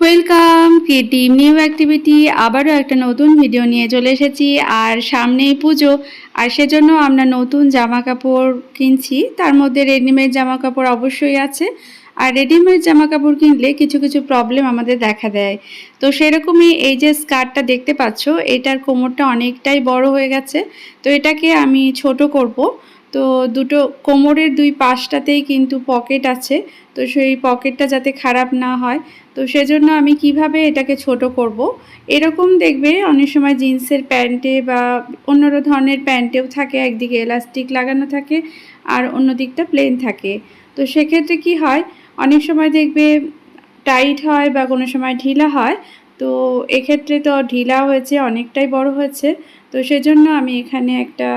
Welcome creative new activity. আবারও একটা নতুন ভিডিও নিয়ে চলে এসেছি। আর সামনেই পুজো, আর সেজন্য আমরা নতুন জামা কাপড় কিনছি। তার মধ্যে রেডিমেড জামা কাপড় অবশ্যই আছে। আর রেডিমেড জামা কাপড় কিনলে কিছু কিছু প্রবলেম আমাদের দেখা দেয়। তো সেরকমই এই যে স্কার্টটা দেখতে পাচ্ছ, এটার কোমরটা অনেকটাই বড় হয়ে গেছে। তো এটাকে আমি ছোট করব। তো দুটো কোমরের দুই পাশটাতেই কিন্তু পকেট আছে। তো সেই পকেটটা যাতে খারাপ না হয়, তো সেজন্য আমি কিভাবে এটাকে ছোট করব। এরকম দেখবে অনেক সময় জিন্সের প্যান্টে বা অন্য ধরনের প্যান্টেও থাকে, একদিকে এলাস্টিক লাগানো থাকে আর অন্য দিকটা প্লেন থাকে। তো সেক্ষেত্রে কি হয়, অনেক সময় দেখবে টাইট হয় বা কোনো সময় ঢিলা হয়। তো এক্ষেত্রে তো ঢিলা হয়েছে, অনেকটাই বড় হয়েছে। তো সেজন্য আমি এখানে একটা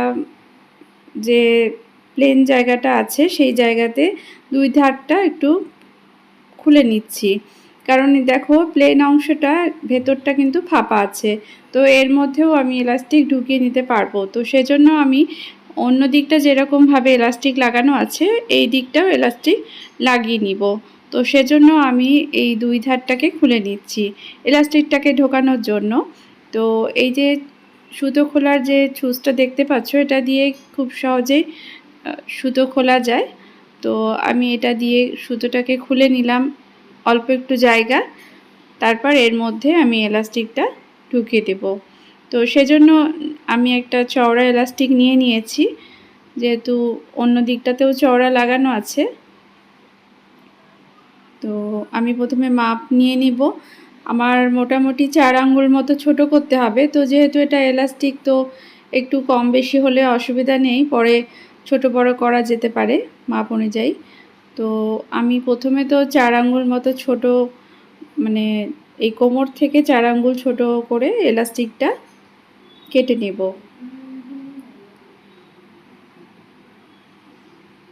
যে প্লেন জায়গাটা আছে সেই জায়গাতে দুই ধারটা একটু খুলে নিচ্ছি। কারণ দেখো প্লেন অংশটা ভেতরটা কিন্তু ফাঁপা আছে। তো এর মধ্যেও আমি এলাস্টিক ঢুকিয়ে নিতে পারবো। তো সেজন্য আমি অন্য দিকটা যেরকমভাবে এলাস্টিক লাগানো আছে এই দিকটাও এলাস্টিক লাগিয়ে নিব। তো সেজন্য আমি এই দুই ধারটাকে খুলে নিচ্ছি এলাস্টিকটাকে ঢোকানোর জন্য। তো এই যে সুতো খোলার যে ছুঁচটা দেখতে পাচ্ছ, এটা দিয়ে খুব সহজেই সুতো খোলা যায়। তো আমি এটা দিয়ে সুতোটাকে খুলে নিলাম অল্প একটু জায়গা। তারপর এর মধ্যে আমি এলাস্টিকটা ঢুকিয়ে দেব। তো সেজন্য আমি একটা চওড়া এলাস্টিক নিয়ে নিয়েছি, যেহেতু অন্য দিকটাতেও চওড়া লাগানো আছে। তো আমি প্রথমে মাপ নিয়ে নিব। আমার মোটামুটি 4 আঙ্গুল মতো ছোট করতে হবে। তো যেহেতু এটা এলাস্টিক, তো একটু কম বেশি হলে অসুবিধা নেই, পরে ছোট বড় করা যেতে পারে মাপ অনুযায়ী। তো আমি প্রথমে তো 4 আঙ্গুল মতো ছোট, মানে এই কোমর থেকে 4 আঙ্গুল ছোট করে এলাস্টিকটা কেটে নেব।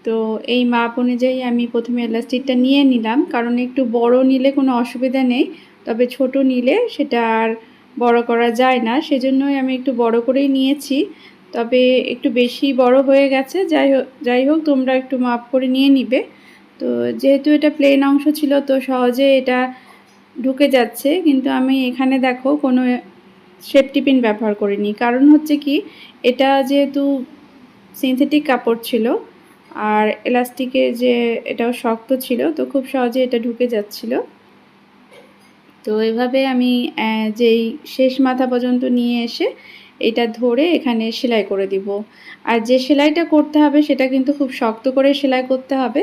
তো এই মাপ অনুযায়ী আমি প্রথমে এলাস্টিকটা নিয়ে নিলাম, কারণ একটু বড় নিলে কোনো অসুবিধা নেই, তবে ছোট নিলে সেটা আর বড় করা যায় না। সেজন্যই আমি একটু বড় করেই নিয়েছি, তবে একটু বেশি বড় হয়ে গেছে। যাই হোক তোমরা একটু মাপ করে নিয়ে নিবে। তো যেহেতু এটা প্লেন অংশ ছিল, তো সহজে এটা ঢুকে যাচ্ছে, কিন্তু আমি এখানে দেখো কোনো সেফটি পিন ব্যবহার করিনি। কারণ হচ্ছে কি, এটা যেহেতু সিনথেটিক কাপড় ছিল আর এলাস্টিকের যে এটাও শক্ত ছিল, তো খুব সহজে এটা ঢুকে যাচ্ছিল। তো এভাবে আমি যেই শেষ মাথা পর্যন্ত নিয়ে এসে এটা ধরে এখানে সেলাই করে দিব। আর যে সেলাইটা করতে হবে সেটা কিন্তু খুব শক্ত করে সেলাই করতে হবে,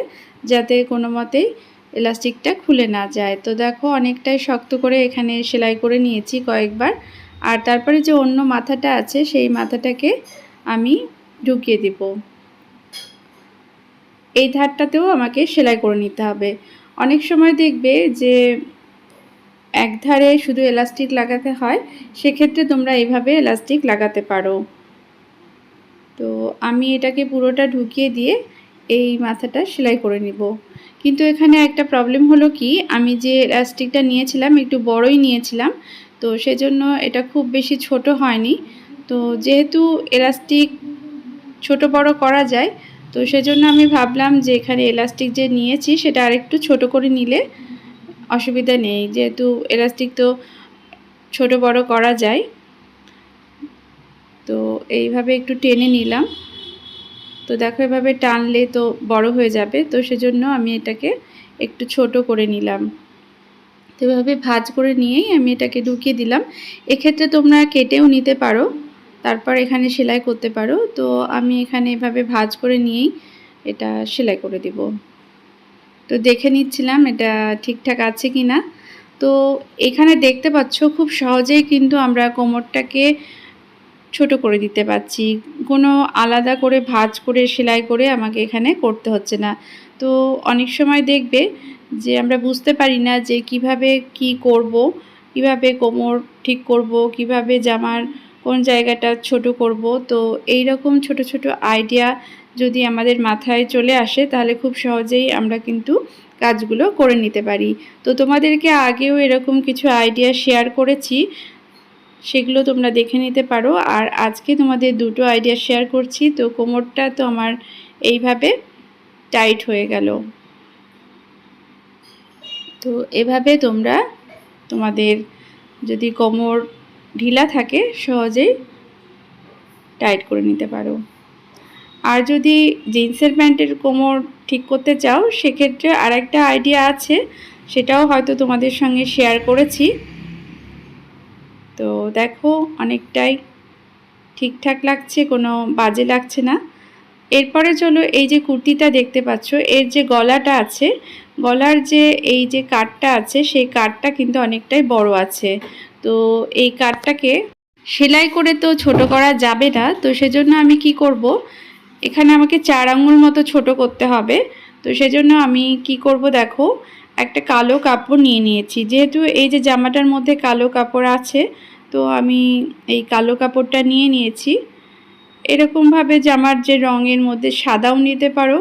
যাতে কোনো মতেই এলাস্টিকটা খুলে না যায়। তো দেখো অনেকটাই শক্ত করে এখানে সেলাই করে নিয়েছি কয়েকবার। আর তারপরে যে অন্য মাথাটা আছে সেই মাথাটাকে আমি ঢুকিয়ে দিব। এই ধারটাতেও আমাকে সেলাই করে নিতে হবে। অনেক সময় দেখবে যে এক ধারে শুধু এলাস্টিক লাগাতে হয়, সেক্ষেত্রে তোমরা এইভাবে এলাস্টিক লাগাতে পারো। তো আমি এটাকে পুরোটা ঢুকিয়ে দিয়ে এই মাথাটা সেলাই করে নিব। কিন্তু এখানে একটা প্রবলেম হলো কি, আমি যে এলাস্টিকটা নিয়েছিলাম একটু বড়ই নিয়েছিলাম। তো সেজন্য এটা খুব বেশি ছোট হয়নি। তো যেহেতু এলাস্টিক ছোট বড় করা যায়, তো সেজন্য আমি ভাবলাম যে এখানে এলাস্টিক যে নিয়েছি সেটা আরেকটু ছোট করে নিলে অসুবিধা নেই, যেহেতু এলাস্টিক তো ছোট বড় করা যায়। তো এইভাবে একটু টেনে নিলাম। তো দেখো এভাবে টানলে তো বড় হয়ে যাবে, তো সেজন্য আমি এটাকে একটু ছোট করে নিলাম। তো এভাবে ভাঁজ করে নিয়েই আমি এটাকে ঢুকিয়ে দিলাম। এক্ষেত্রে তোমরা কেটেও নিতে পারো, তারপর এখানে সেলাই করতে পারো। তো আমি এখানে এভাবে ভাঁজ করে নিয়েই এটা সেলাই করে দিব। তো দেখে নিচ্ছিলাম এটা ঠিকঠাক আছে কি না। তো এখানে দেখতে পাচ্ছ খুব সহজেই কিন্তু আমরা কোমরটাকে ছোট করে দিতে পারছি। কোনো আলাদা করে ভাঁজ করে সেলাই করে আমাকে এখানে করতে হচ্ছে না। তো অনেক সময় দেখবে যে আমরা বুঝতে পারি না যে কিভাবে কি করব, কিভাবে কোমর ঠিক করব, কিভাবে জামার কোন জায়গাটা ছোট করব। তো এই রকম ছোট ছোট আইডিয়া যদি আমাদের মাথায় চলে আসে, তাহলে খুব সহজেই আমরা কিন্তু কাজগুলো করে নিতে পারি। তো তোমাদেরকে আগেও এরকম কিছু আইডিয়া শেয়ার করেছি, সেগুলো তোমরা দেখে নিতে পারো। আর আজকে তোমাদের দুটো আইডিয়া শেয়ার করছি। তো কোমরটা তো আমার এইভাবে টাইট হয়ে গেল। তো এভাবে তোমরা তোমাদের যদি কোমর ঢিলা থাকে সহজেই টাইট করে নিতে পারো। আর যদি জিন্সের প্যান্টের কোমর ঠিক করতে চাও সেক্ষেত্রে আরেকটা আইডিয়া আছে, সেটাও হয়তো তোমাদের সঙ্গে শেয়ার করেছি। তো দেখো অনেকটাই ঠিকঠাক লাগছে, কোনো বাজে লাগছে না। এরপরে চলো এই যে কুর্তিটা দেখতে পাচ্ছ, এর যে গলাটা আছে, গলার যে এই যে কাটটা আছে সেই কাটটা কিন্তু অনেকটাই বড় আছে। তো এই কাটটাকে সেলাই করে তো ছোট করা যাবে না, তো সেজন্য আমি কি করব, এখানে আমাকে 4 আঙুল মতো ছোট করতে হবে। তো সেজন্য আমি কি করব দেখো, একটা কালো কাপড় নিয়ে নিয়েছি, যেহেতু এই যে জামাটার মধ্যে কালো কাপড় আছে তো আমি এই কালো কাপড়টা নিয়ে নিয়েছি। এরকমভাবে জামার যে রঙের মধ্যে সাদাও নিতে পারো,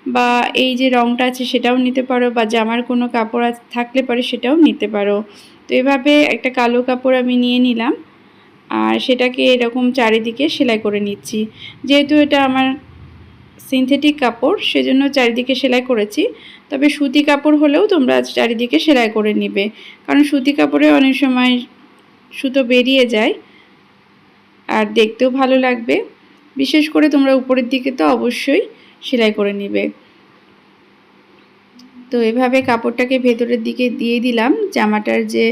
বা এই যে রঙটা আছে সেটাও নিতে পারো, বা জামার কোনো কাপড় থাকলে পরে সেটাও নিতে পারো। তো এভাবে একটা কালো কাপড় আমি নিয়ে নিলাম আর সেটাকে এরকম চারিদিকে সেলাই করে নিচ্ছি। যেহেতু এটা আমার সিনথেটিক কাপড় সেজন্য চারিদিকে সেলাই করেছি, তবে সুতি কাপড় হলেও তোমরা চারিদিকে সেলাই করে নিবে, কারণ সুতি কাপড়ে অনেক সময় সুতো বেরিয়ে যায় আর দেখতেও ভালো লাগবে। বিশেষ করে তোমরা উপরের দিকে তো অবশ্যই সেলাই করে নিবে। তো এভাবে কাপড়টাকে ভেতরের দিকে দিয়ে দিলাম, জামাটার যে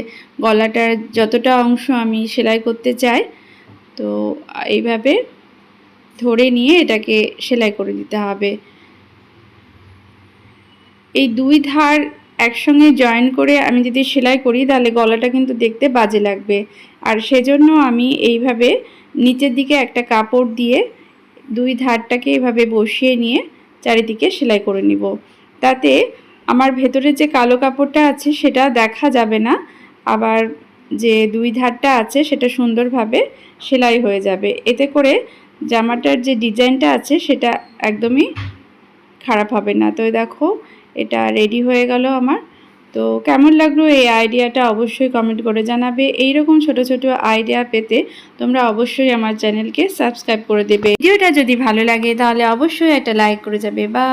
গলাটার যতটা অংশ আমি সেলাই করতে চাই, তো এইভাবে ধরে নিয়ে এটাকে সেলাই করে দিতে হবে। এই দুই ধার একসঙ্গে জয়েন করে আমি যদি সেলাই করি তাহলে গলাটা কিন্তু দেখতে বাজে লাগবে, আর সেজন্য আমি এইভাবে নিচের দিকে একটা কাপড় দিয়ে দুই ধারটাকে এভাবে বসিয়ে নিয়ে চারিদিকে সেলাই করে নিব। তাতে আমার ভেতরে যে কালো কাপড়টা আছে সেটা দেখা যাবে না, আবার যে দুই ধারটা আছে সেটা সুন্দরভাবে সেলাই হয়ে যাবে। এতে করে জামাটার যে ডিজাইনটা আছে সেটা একদমই খারাপ হবে না। তো দেখো এটা রেডি হয়ে গেল আমার। তো কেমন লাগলো এই আইডিয়াটা অবশ্যই কমেন্ট করে জানাবে। এইরকম ছোট ছোট আইডিয়া পেতে তোমরা অবশ্যই আমার চ্যানেলকে সাবস্ক্রাইব করে দেবে। ভিডিওটা যদি ভালো লাগে তাহলে অবশ্যই একটা লাইক করে যাবে। বা